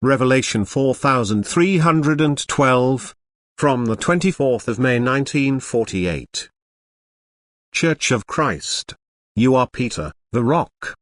Revelation 4312. From the 24th of May 1948. Church of Christ. You are Peter, the rock.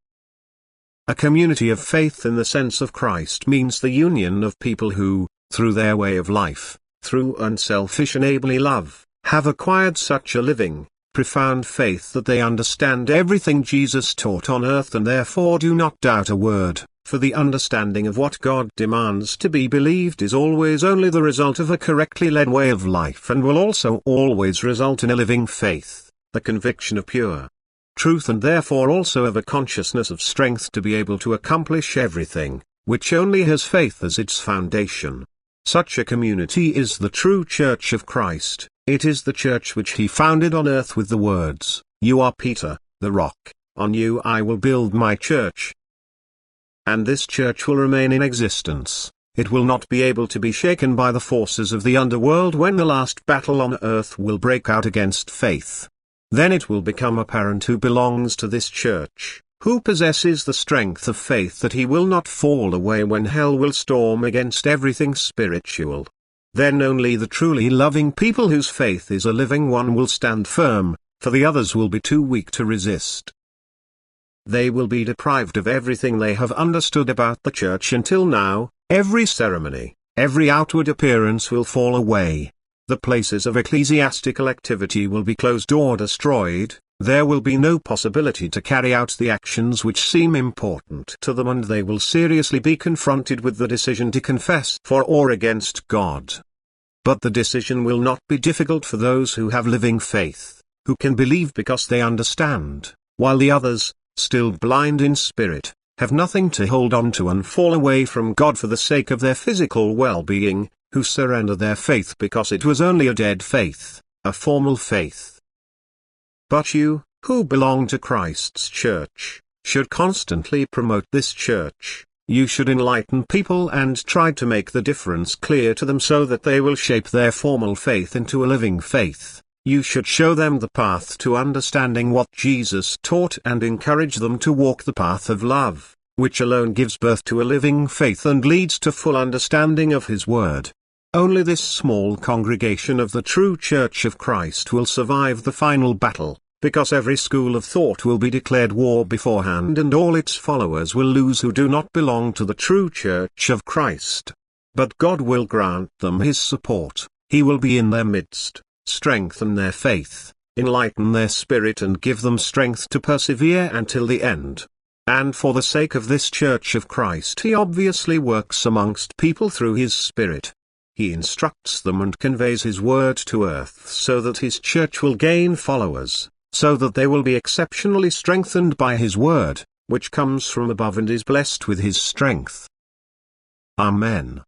A community of faith in the sense of Christ means the union of people who, through their way of life, through unselfish and neighborly love, have acquired such a living, profound faith that they understand everything Jesus taught on earth and therefore do not doubt a word, for the understanding of what God demands to be believed is always only the result of a correctly led way of life and will also always result in a living faith, the conviction of pure truth and therefore also of a consciousness of strength to be able to accomplish everything, which only has faith as its foundation. Such a community is the true Church of Christ. It is the church which he founded on earth with the words, "You are Peter, the rock, on you I will build my church." And this church will remain in existence. It will not be able to be shaken by the forces of the underworld when the last battle on earth will break out against faith. Then it will become apparent who belongs to this church, who possesses the strength of faith that he will not fall away when hell will storm against everything spiritual. Then only the truly loving people whose faith is a living one will stand firm, for the others will be too weak to resist. They will be deprived of everything they have understood about the church until now. Every ceremony, every outward appearance will fall away. The places of ecclesiastical activity will be closed or destroyed. There will be no possibility to carry out the actions which seem important to them and they will seriously be confronted with the decision to confess for or against God. But the decision will not be difficult for those who have living faith, who can believe because they understand, while the others, still blind in spirit, have nothing to hold on to and fall away from God for the sake of their physical well-being, who surrender their faith because it was only a dead faith, a formal faith. But you, who belong to Christ's church, should constantly promote this church. You should enlighten people and try to make the difference clear to them so that they will shape their formal faith into a living faith. You should show them the path to understanding what Jesus taught and encourage them to walk the path of love, which alone gives birth to a living faith and leads to full understanding of His Word. Only this small congregation of the true Church of Christ will survive the final battle, because every school of thought will be declared war beforehand and all its followers will lose who do not belong to the true Church of Christ. But God will grant them His support. He will be in their midst, strengthen their faith, enlighten their spirit and give them strength to persevere until the end. And for the sake of this Church of Christ He obviously works amongst people through His Spirit. He instructs them and conveys His word to earth so that His church will gain followers, so that they will be exceptionally strengthened by His word, which comes from above and is blessed with His strength. Amen.